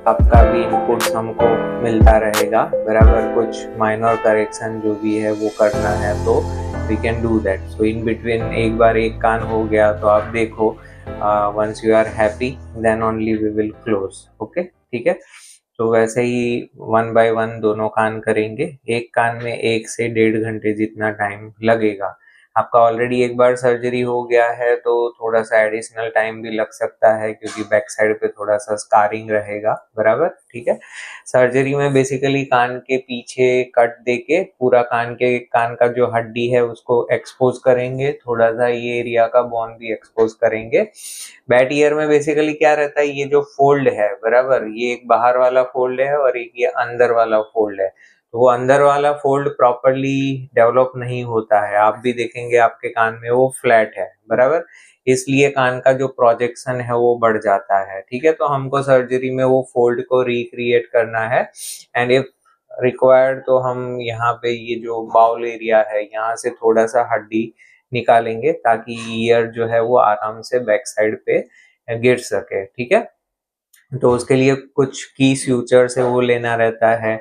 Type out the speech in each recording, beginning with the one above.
आपका भी इनपुट्स हमको मिलता रहेगा बराबर। कुछ माइनर करेक्शन जो भी है वो करना है तो we can do that. So in between एक बार एक कान हो गया तो आप देखो, once you are happy then only we will close. Okay, ठीक है। तो वैसे ही 1 बाय 1 दोनों कान करेंगे। एक कान में 1 से 1.5 घंटे जितना टाइम लगेगा। आपका ऑलरेडी एक बार सर्जरी हो गया है तो थोड़ा सा एडिशनल टाइम भी लग सकता है, क्योंकि बैक साइड पे थोड़ा सा स्कारिंग रहेगा बराबर, ठीक है। सर्जरी में बेसिकली कान के पीछे कट देके पूरा कान का जो हड्डी है उसको एक्सपोज करेंगे, थोड़ा सा ये एरिया का बोन भी एक्सपोज करेंगे। बैट ईयर में बेसिकली क्या रहता है, ये जो फोल्ड है बराबर, ये एक बाहर वाला फोल्ड है और एक ये अंदर वाला फोल्ड है। तो वो अंदर वाला फोल्ड प्रॉपरली डेवलप नहीं होता है। आप भी देखेंगे आपके कान में वो फ्लैट है बराबर, इसलिए कान का जो प्रोजेक्शन है वो बढ़ जाता है, ठीक है। तो हमको सर्जरी में वो फोल्ड को रिक्रिएट करना है। एंड इफ रिक्वायर्ड तो हम यहाँ पे ये जो बाउल एरिया है यहाँ से थोड़ा सा हड्डी निकालेंगे ताकि ईयर जो है वो आराम से बैक साइड पे गिर सके, ठीक है। तो उसके लिए कुछ की स्यूचर है वो लेना रहता है।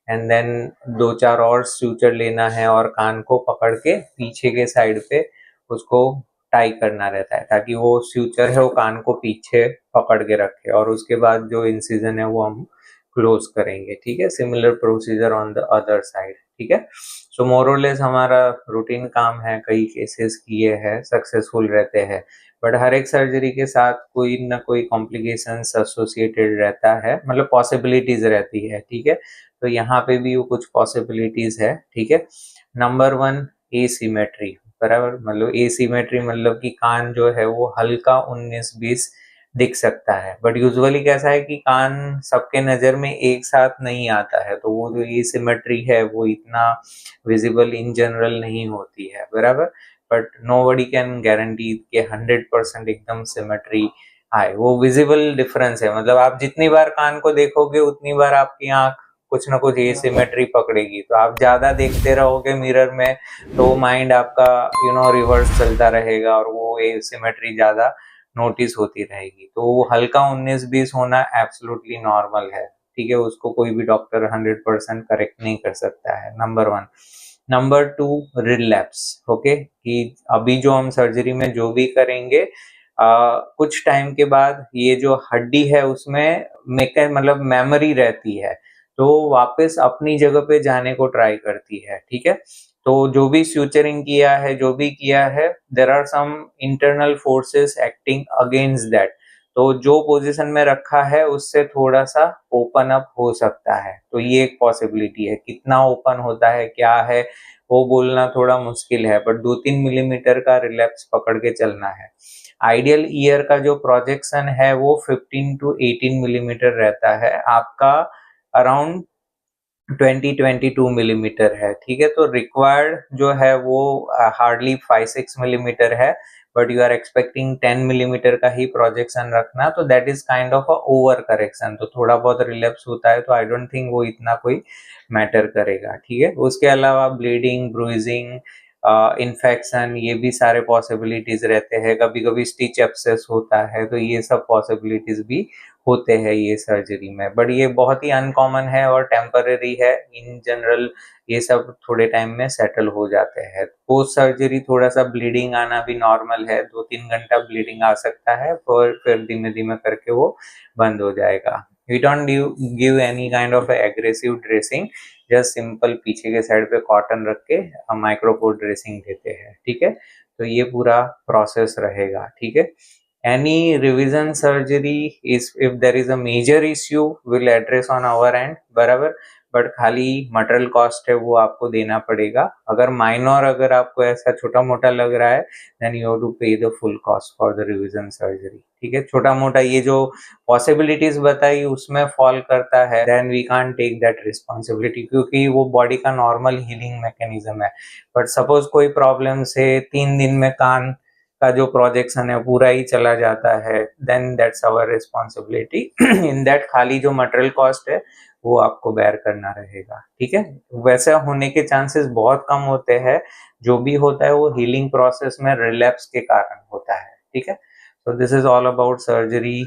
एंड देन 2-4 और स्यूचर लेना है और कान को पकड़ के पीछे के साइड पे उसको टाई करना रहता है, ताकि वो स्यूचर है वो कान को पीछे पकड़ के रखे और उसके बाद जो इंसिजन है वो हम क्लोज करेंगे, ठीक है। Similar procedure on the other side, ठीक है। सो मोर और लेस हमारा रूटीन काम है, कई केसेस किए हैं, सक्सेसफुल रहते हैं। बट हर एक सर्जरी के साथ कोई ना कोई कॉम्प्लिकेशंस एसोसिएटेड रहता है, मतलब पॉसिबिलिटीज रहती है, ठीक है। तो यहाँ पे भी वो कुछ पॉसिबिलिटीज है, ठीक है। नंबर 1 एसिमेट्री बराबर, मतलब एसिमेट्री मतलब कि कान जो है वो हल्का 19-20 दिख सकता है। बट यूजुअली कैसा है कि कान सबके नजर में एक साथ नहीं आता है, तो वो जो एसिमेट्री है वो इतना विजिबल इन जनरल नहीं होती है बराबर। बट नोबडी कैन गारंटी कि 100% एकदम सिमेट्री आए। वो विजिबल डिफरेंस है, मतलब आप जितनी बार कान को देखोगे उतनी बार आपकी आंख कुछ ना कुछ एसिमेट्री पकड़ेगी। तो आप ज्यादा देखते रहोगे मिरर में तो माइंड आपका रिवर्स चलता रहेगा और वो एसिमेट्री ज्यादा नोटिस होती रहेगी। तो वो हल्का 19-20 होना एब्सोल्युटली नॉर्मल है, ठीक है। उसको कोई भी डॉक्टर 100% करेक्ट नहीं कर सकता है, नंबर 1। नंबर 2 रिलैप्स, ओके, कि अभी जो हम सर्जरी में जो भी करेंगे कुछ टाइम के बाद ये जो हड्डी है उसमें मतलब मेमोरी रहती है, तो वापस अपनी जगह पे जाने को ट्राई करती है, ठीक है। तो जो भी स्यूचरिंग किया है, जो भी किया है, there are some internal forces acting against that. तो जो पोजीशन में रखा है उससे थोड़ा सा ओपन अप हो सकता है। तो ये एक पॉसिबिलिटी है। कितना ओपन होता है क्या है वो बोलना थोड़ा मुश्किल है, बट 2-3 मिलीमीटर का रिलैप्स पकड़ के चलना है। आइडियल ईयर का जो प्रोजेक्शन है वो 15 to 18 मिलीमीटर रहता है, आपका अराउंड 20-22 मिलीमीटर है, ठीक है। तो रिक्वायर्ड जो है वो हार्डली 5-6 मिलीमीटर है, but you are expecting 10 millimetre का ही प्रोजेक्शन रखना, तो that is kind of a over correction. तो थोड़ा बहुत रिलैप्स होता है तो आई डोंट थिंक वो इतना कोई मैटर करेगा, ठीक है। उसके अलावा ब्लीडिंग, ब्रूइजिंग, इन्फेक्शन, ये भी सारे पॉसिबिलिटीज रहते हैं। कभी कभी स्टिच एब्सेस होता है, तो ये सब पॉसिबिलिटीज भी होते हैं ये सर्जरी में। बट ये बहुत ही अनकॉमन है और टेम्पररी है। इन जनरल ये सब थोड़े टाइम में सेटल हो जाते हैं। पोस्ट सर्जरी थोड़ा सा ब्लीडिंग आना भी नॉर्मल है, 2-3 घंटा ब्लीडिंग आ सकता है, फिर धीमे धीमे करके वो बंद हो जाएगा। We don't give any kind of aggressive dressing, just simple पीछे के साइड पे कॉटन रख के हम माइक्रोपोर ड्रेसिंग देते हैं, ठीक है। तो ये पूरा प्रोसेस रहेगा, ठीक है। Any revision surgery is, if there is a major issue, will address on our end बराबर। बट खाली मटेरियल कॉस्ट है वो आपको देना पड़ेगा। अगर माइनर, अगर आपको ऐसा छोटा मोटा लग रहा है देन यू हैव टू पे the full cost for the revision surgery, ठीक है। छोटा मोटा ये जो पॉसिबिलिटीज बताई उसमें फॉल करता है then we can't take that responsibility, क्योंकि वो बॉडी का नॉर्मल हीलिंग मैकेनिज्म है। बट सपोज कोई प्रॉब्लम से 3 दिन में कान का जो प्रोजेक्शन है पूरा ही चला जाता है, then that's our responsibility. In that खाली जो मटेरियल कॉस्ट है वो आपको बेयर करना रहेगा, ठीक है। वैसे होने के चांसेस बहुत कम होते हैं, जो भी होता है वो हीलिंग प्रोसेस में रिलैप्स के कारण होता है, ठीक है। So this is all about surgery.